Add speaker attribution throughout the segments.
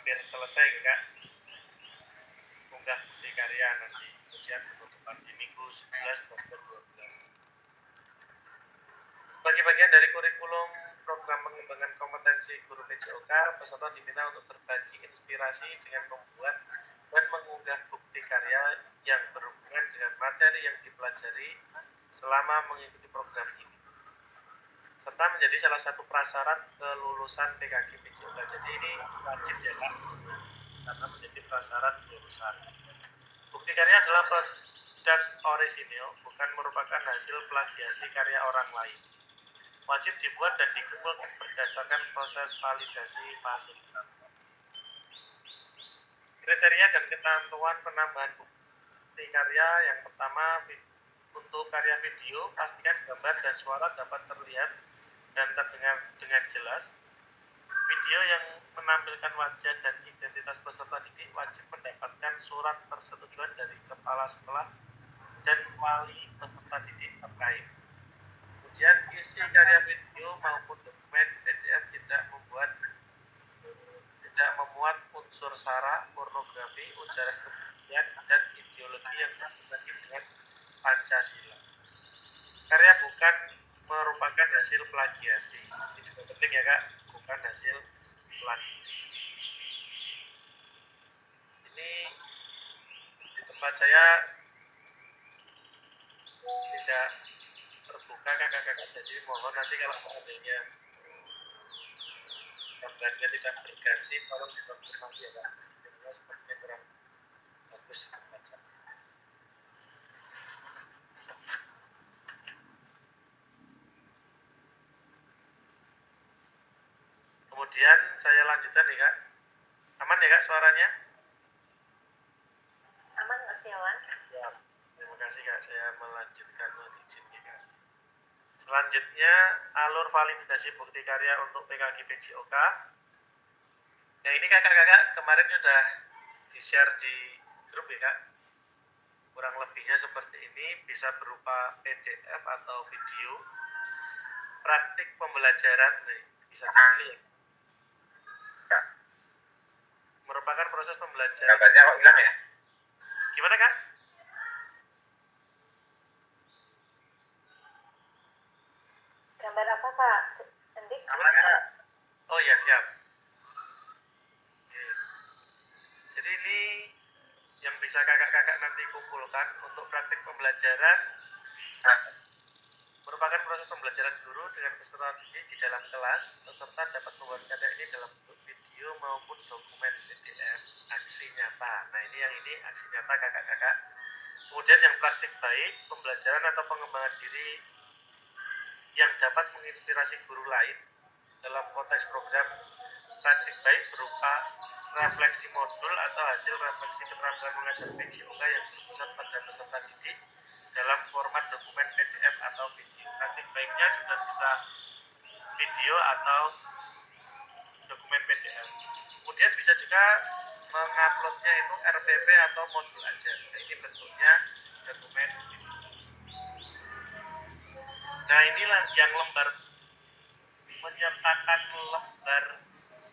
Speaker 1: hampir selesai Kak. Unggah bukti karya nanti. Kemudian penutupan di minggu 11 Oktober 12. Sebagai bagian dari kurikulum program pengembangan kompetensi guru PJOK, peserta diminta untuk berbagi inspirasi dengan membuat dan mengunggah bukti karya yang berhubungan dengan materi yang dipelajari selama mengikuti program ini, serta menjadi salah satu prasyarat kelulusan PKG PJOK. Jadi ini wajib ya Kak, karena menjadi prasyarat kelulusan. Bukti karya adalah produk orisinil, bukan merupakan hasil plagiasi karya orang lain. Wajib dibuat dan dikumpulkan berdasarkan proses validasi fasilitator. Kriteria dan ketentuan penambahan bukti karya: yang pertama, untuk karya video, pastikan gambar dan suara dapat terlihat dan terdengar dengan jelas. Video yang menampilkan wajah dan identitas peserta didik wajib mendapatkan surat persetujuan dari kepala sekolah dan wali peserta didik terkait. Kemudian isi karya video maupun dokumen PDF tidak memuat unsur sara, pornografi, ujaran kebencian, dan ideologi yang berbeda dengan Pancasila. Karya bukan merupakan hasil plagiasi. Ini juga penting ya Kak, bukan hasil plagiasi. Ini di tempat saya tidak terbuka kakak-kakak, jadi mohon nanti kalau seandainya gambarnya tidak berganti tolong dikonfirmasi ya Kak, sebenarnya sepertinya kurang bagus di tempat saya. Kemudian saya lanjutkan nih Kak, aman ya Kak suaranya?
Speaker 2: Aman Mas Yawan.
Speaker 1: Ya, terima kasih Kak, saya melanjutkan izin nih Kak. Selanjutnya, alur validasi bukti karya untuk PKG PJOK. Nah ini kakak-kakak kemarin sudah di-share di grup ya Kak. Kurang lebihnya seperti ini, bisa berupa PDF atau video. Praktik pembelajaran, bisa dipilih ya. Merupakan proses pembelajaran.
Speaker 3: Gambarnya kok hilang ya?
Speaker 1: Gimana Kak?
Speaker 2: Gambar apa Kak? Endik?
Speaker 1: Oh ya siap. Oke. Jadi ini yang bisa kakak-kakak nanti kumpulkan untuk praktik pembelajaran. Merupakan proses pembelajaran guru dengan peserta didik di dalam kelas. Peserta dapat membuat karya ini dalam bentuk video maupun dokumen PDF aksi nyata. Nah ini aksi nyata kakak-kakak. Kemudian yang praktik baik, pembelajaran atau pengembangan diri yang dapat menginspirasi guru lain dalam konteks program praktik baik berupa refleksi modul atau hasil refleksi keterampilan mengajar PJOK yang berpusat pada peserta didik dalam format dokumen PDF atau video. Praktik baiknya juga bisa video atau dokumen PDF. Kemudian bisa juga menguploadnya itu RPP atau modul aja. Nah, ini bentuknya dokumen. Nah inilah yang lembar menyertakan lembar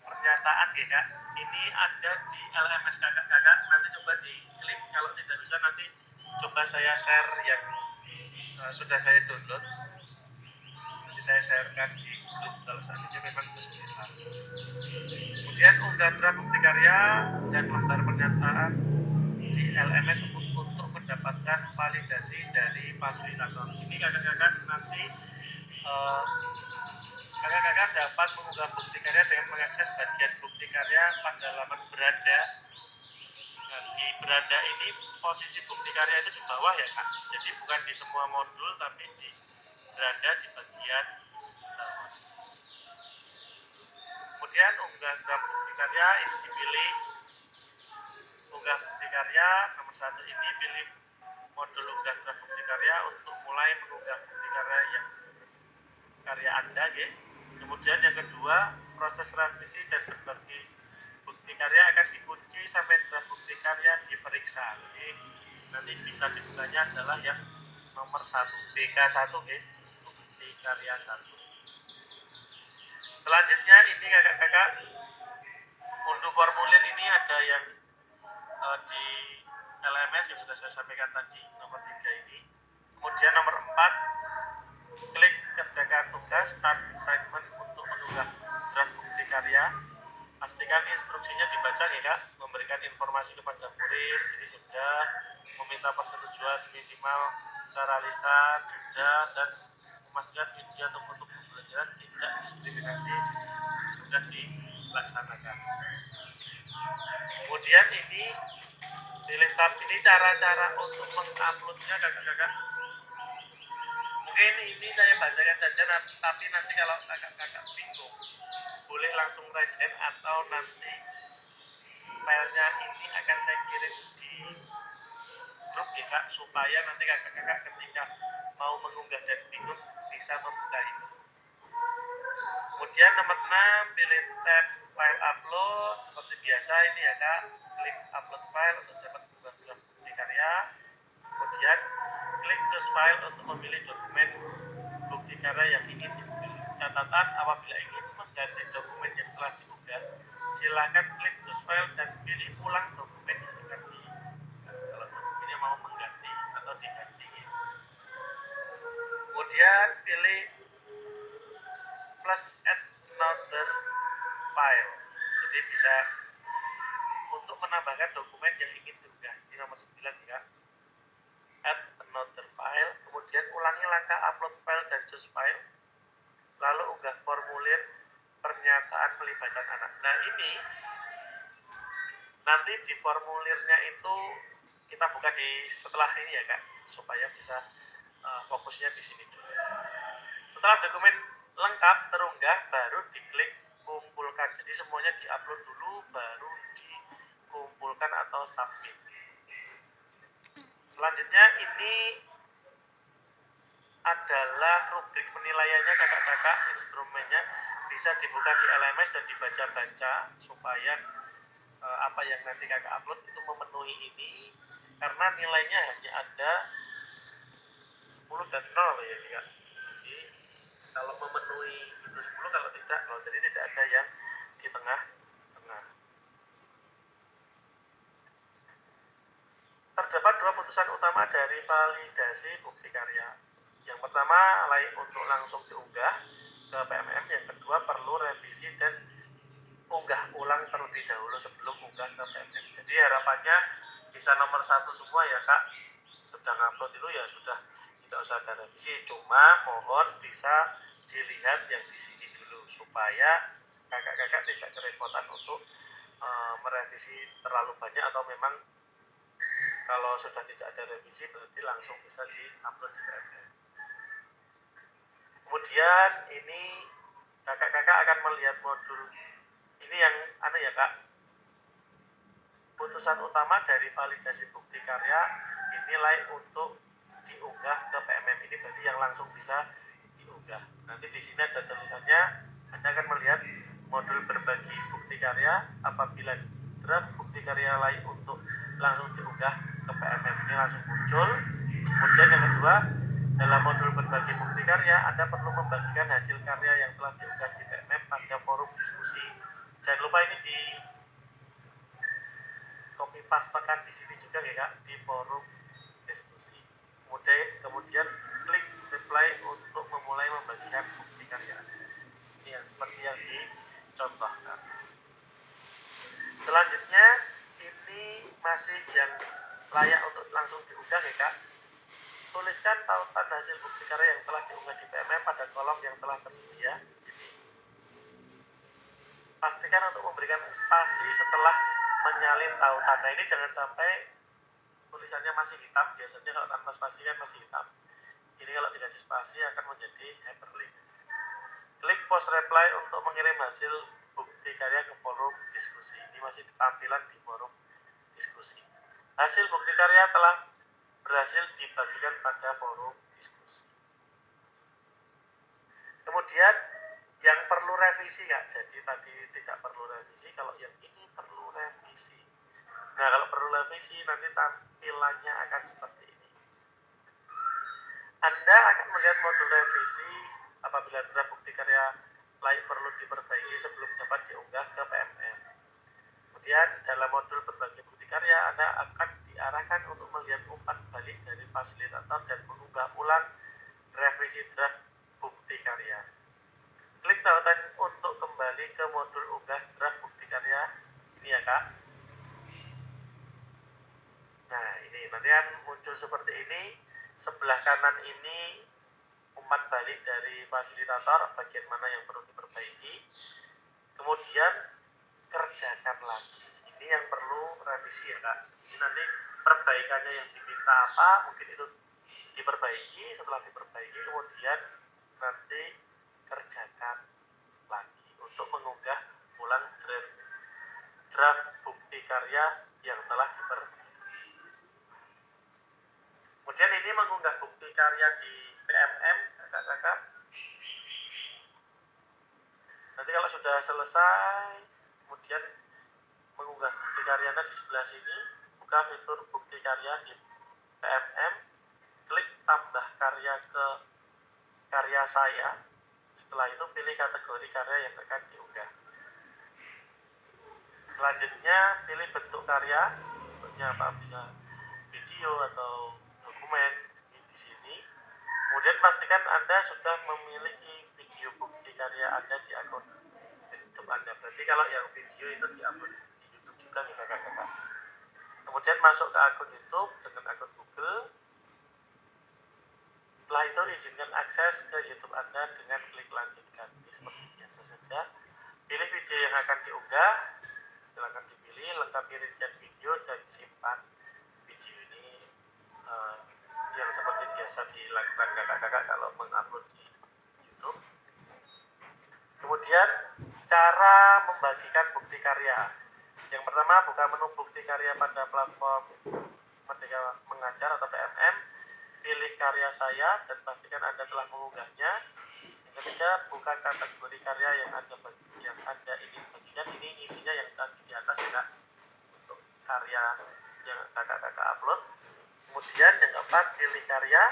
Speaker 1: pernyataan ya Kak. Ini ada di LMS kakak-kakak. Nanti coba diklik, kalau tidak bisa nanti coba saya share yang sudah saya download. Nanti saya sharekan di grup kalau seandainya memang kesulitan. Kemudian unggah draft bukti karya dan lembar pernyataan di LMS untuk mendapatkan validasi dari fasilitator. Ini kakak-kakak nanti kakak-kakak dapat mengunggah bukti karya dengan mengakses bagian bukti karya pada laman beranda. Nah, di beranda ini posisi bukti karya itu di bawah ya Kak. Jadi bukan di semua modul tapi di beranda di bagian bawah. Kemudian unggah draft bukti karya ini dipilih. Unggah bukti karya nomor 1 ini pilih modul unggah draft bukti karya untuk mulai mengunggah bukti karya yang karya Anda ya. Kemudian yang kedua, proses revisi dan berbagi bukti karya akan dikunci sampai draft bukti karya diperiksa. Jadi nanti bisa dibukanya adalah yang nomor 1 BK1 ya, bukti karya 1. Selanjutnya ini kakak-kakak unduh formulir yang di LMS yang sudah saya sampaikan tadi, nomor 3 ini. Kemudian nomor 4, klik kerjakan tugas start assignment untuk mengunggah draft bukti karya. Pastikan instruksinya dibaca ya Kak, memberikan informasi kepada murid, ini sudah, meminta persetujuan minimal secara lisan sudah, dan memastikan video atau foto pembelajaran tidak diskriminatif sudah dilaksanakan. Kemudian ini pilih tab ini cara-cara untuk menguploadnya kakak-kakak. Mungkin ini saya bacakan saja, tapi nanti kalau kakak-kakak bingung boleh langsung raise hand atau nanti filenya ini akan saya kirim di grup ya Kak, supaya nanti kakak-kakak ketika mau mengunggah dan bingung bisa membuka itu. Kemudian nomor 6, pilih tab file upload seperti biasa ini ya Kak, klik upload file untuk dapat membuat draft bukti karya. Kemudian klik choose file untuk memilih dokumen bukti karya yang ingin diunggah. Catatan, apabila ingin mengganti dokumen yang telah diunggah, silakan klik choose file dan pilih ulang dokumen yang akan diunggah. Kalau dokumennya mau mengganti atau diganti. Kemudian pilih plus add another file. Jadi bisa untuk menambahkan dokumen yang ingin diunggah. Ini nomor 9 ya. Add another file. Kemudian ulangi langkah upload file dan choose file. Lalu unggah formulir pernyataan pelibatan anak. Nah ini nanti di formulirnya itu kita buka di setelah ini ya Kak, supaya bisa fokusnya di sini dulu. Setelah dokumen lengkap terunggah, baru diklik kumpulkan. Jadi semuanya diupload dulu, baru dikumpulkan atau submit. Selanjutnya ini adalah rubrik penilaiannya kakak-kakak, instrumennya bisa dibuka di LMS dan dibaca-baca supaya apa yang nanti kakak upload itu memenuhi ini, karena nilainya hanya ada 10 dan 0 ya Kak. Jadi kalau memenuhi itu 10, kalau tidak 0, jadi tidak ada yang di tengah-tengah. Terdapat 2 putusan utama dari validasi bukti karya. Yang pertama layak untuk langsung diunggah ke PMM, yang kedua perlu revisi dan unggah ulang terlebih dahulu sebelum unggah ke PMM. Jadi harapannya bisa nomor 1 semua ya Kak. Sudah ngupload itu ya sudah, tidak usah ada revisi, cuma mohon bisa dilihat yang di sini dulu supaya kakak-kakak tidak kerepotan untuk merevisi terlalu banyak, atau memang kalau sudah tidak ada revisi berarti langsung bisa di-upload di PMM. Kemudian ini kakak-kakak akan melihat modul ini yang ya Kak, putusan utama dari validasi bukti karya ini layak untuk diunggah ke PMM. Ini berarti yang langsung bisa diunggah. Nanti di sini ada tulisannya, Anda akan melihat modul berbagi bukti karya apabila draft bukti karya layak untuk langsung diunggah ke PMM. Ini langsung muncul. Kemudian yang kedua, dalam modul berbagi bukti karya, Anda perlu membagikan hasil karya yang telah diunggah di PMM pada forum diskusi. Jangan lupa ini di copy pastekan di sini juga ya Kak, di forum diskusi. Kemudian klik reply untuk memulai membagikan bukti karya. Ini yang seperti yang dicontohkan. Selanjutnya ini masih yang layak untuk langsung diunggah ya Kak. Tuliskan tautan hasil bukti karya yang telah diunggah di PMM pada kolom yang telah tersedia. Ini. Pastikan untuk memberikan spasi setelah menyalin tautan. Nah ini jangan sampai tulisannya masih hitam. Biasanya kalau tanpa spasi kan masih hitam. Ini kalau dikasih spasi akan menjadi hyperlink. Klik post reply untuk mengirim hasil bukti karya ke forum diskusi. Ini masih tampilan di forum diskusi. Hasil bukti karya telah berhasil dibagikan pada forum diskusi. Kemudian yang perlu revisi ya, jadi tadi tidak perlu revisi, kalau yang ini perlu revisi. Nah kalau perlu revisi nanti tampilannya akan seperti ini. Anda akan melihat modul revisi apabila draft bukti karya layak perlu diperbaiki sebelum dapat diunggah ke PMM. Kemudian dalam modul berbagi bukti karya, Anda akan diarahkan untuk melihat umpan balik dari fasilitator dan mengunggah ulang revisi draft bukti karya. Klik tautan untuk kembali ke modul unggah draft bukti karya. Ini ya Kak. Nah ini nanti kan muncul seperti ini. Sebelah kanan ini umpan balik dari fasilitator, bagian mana yang perlu diperbaiki. Kemudian kerjakan lagi. Ini yang perlu revisi ya Kak. Jadi nanti perbaikannya yang diminta apa, mungkin itu diperbaiki. Setelah diperbaiki kemudian nanti kerjakan lagi untuk mengunggah ulang draft bukti karya yang telah diperbaiki. Kemudian ini mengunggah bukti karya di PMM kakak-kakak. Nanti kalau sudah selesai, kemudian mengunggah bukti karyanya di sebelah sini, buka fitur bukti karya di PMM, klik tambah karya ke karya saya. Setelah itu pilih kategori karya yang akan diunggah. Selanjutnya pilih bentuk karya, bentuknya apa, bisa video atau dokumen di sini. Kemudian pastikan Anda sudah memiliki video bukti karya Anda di akun YouTube Anda. Berarti kalau yang video itu diupload di YouTube juga nih kakak-kakak. Kemudian masuk ke akun YouTube dengan akun Google. Setelah itu izinkan akses ke YouTube Anda dengan klik lanjutkan. Ini seperti biasa saja. Pilih video yang akan diunggah. Silakan dipilih, lengkapi rincian video dan simpan video ini yang seperti biasa dilakukan kakak-kakak kalau mengupload di YouTube. Kemudian cara membagikan bukti karya. Yang pertama, buka menu bukti karya pada platform Merdeka Mengajar atau PMM. Pilih karya saya dan pastikan Anda telah mengunggahnya. Yang ketiga, buka kategori karya yang Anda ingin bagikan. Ini isinya yang tadi di atas ya, untuk karya yang kakak-kakak upload. Kemudian yang keempat, pilih karya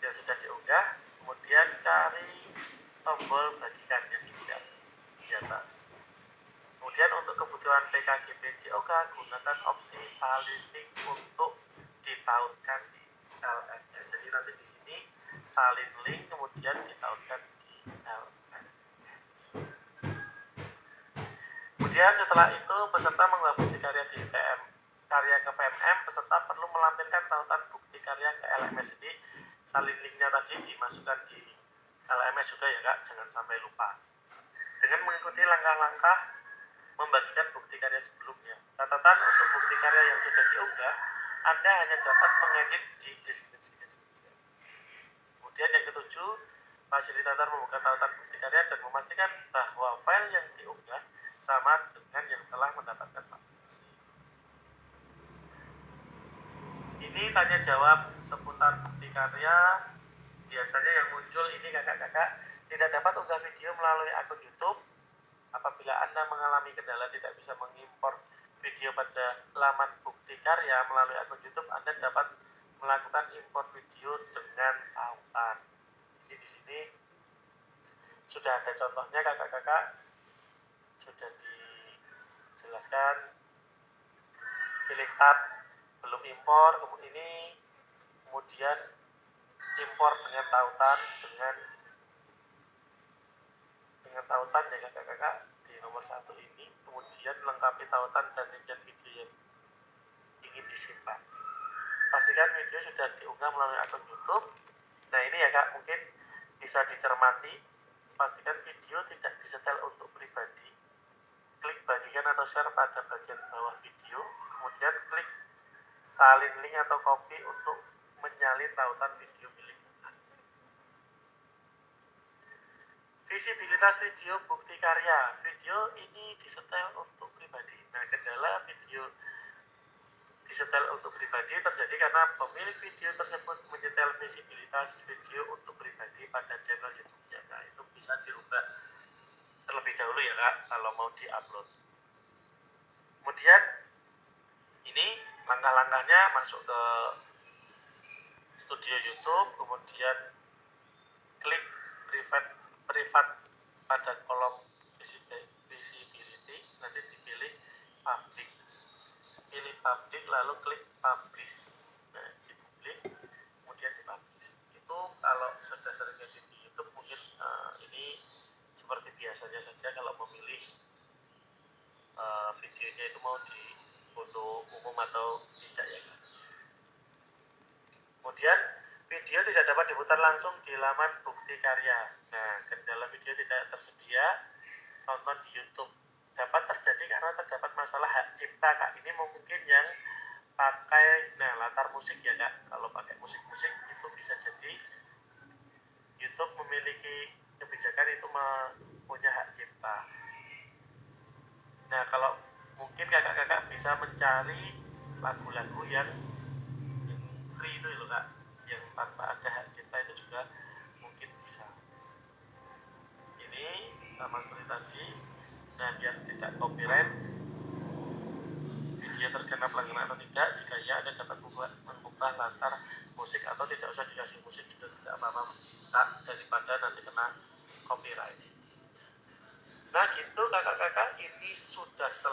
Speaker 1: yang sudah diunggah. Kemudian cari tombol bagikan yang di atas. Kemudian untuk kebutuhan PKGB JOK, gunakan opsi salin link untuk ditautkan di LMS. Jadi nanti di sini salin link kemudian ditautkan di LMS. Kemudian setelah itu peserta mengunggah bukti karya di karya ke PMM, peserta perlu melampirkan tautan bukti karya ke LMS. Jadi salin linknya tadi dimasukkan di LMS juga ya Kak, jangan sampai lupa. Dengan mengikuti langkah-langkah membagikan bukti karya sebelumnya. Catatan untuk bukti karya yang sudah diunggah, Anda hanya dapat mengedit di deskripsinya saja. Kemudian yang ketujuh, fasilitator membuka tautan bukti karya dan memastikan bahwa file yang diunggah sama dengan yang telah mendapatkan validasi. Ini tanya jawab seputar bukti karya. Biasanya yang muncul ini kakak-kakak, tidak dapat unggah video melalui akun YouTube. Apabila Anda mengalami kendala tidak bisa mengimpor video pada laman bukti karya melalui akun YouTube, Anda dapat melakukan impor video dengan tautan. Ini di sini sudah ada contohnya kakak-kakak, sudah dijelaskan. Pilih tab belum impor, kemudian impor dengan tautan dengan tautan ya kakak-kakak di nomor 1 ini. Kemudian lengkapi tautan dan rincian video yang ingin disimpan. Pastikan video sudah diunggah melalui akun YouTube. Nah ini ya kak, mungkin bisa dicermati. Pastikan video tidak disetel untuk pribadi. Klik bagikan atau share pada bagian bawah video. Kemudian klik salin link atau copy untuk menyalin tautan video milik Anda. Visibilitas video bukti karya. Video ini disetel untuk pribadi. Nah, kendala video disetel untuk pribadi terjadi karena pemilik video tersebut menyetel visibilitas video untuk pribadi pada channel YouTube-nya. Nah, itu bisa dirubah terlebih dahulu ya kak, kalau mau di-upload. Kemudian ini langkah-langkahnya, masuk ke studio YouTube, kemudian klik privat pada kolom visibility, nanti dipilih lalu klik publish. Nah, diklik kemudian dipublish. Itu kalau sudah sering edit di YouTube mungkin ini seperti biasanya saja kalau memilih videonya itu mau di untuk umum atau tidak ya. Kemudian video tidak dapat diputar langsung di laman bukti karya. Nah, kendala video tidak tersedia tonton di YouTube dapat terjadi karena terdapat masalah hak cipta, Kak. Ini mungkin yang pakai latar musik ya, Kak. Kalau pakai musik-musik itu bisa jadi YouTube memiliki kebijakan itu punya hak cipta. Nah, kalau mungkin kakak-kakak bisa mencari lagu-lagu yang free itu loh, Kak, yang tanpa ada hak cipta itu juga mungkin bisa. Ini sama seperti tadi. Nah, biar tidak copyright video terkena pelanggaran atau tidak, jika ya Anda dapat mengubah latar musik atau tidak usah dikasih musik juga tidak apa-apa, Kak, daripada nanti kena copyright. Nah gitu kakak-kakak, ini sudah selesai.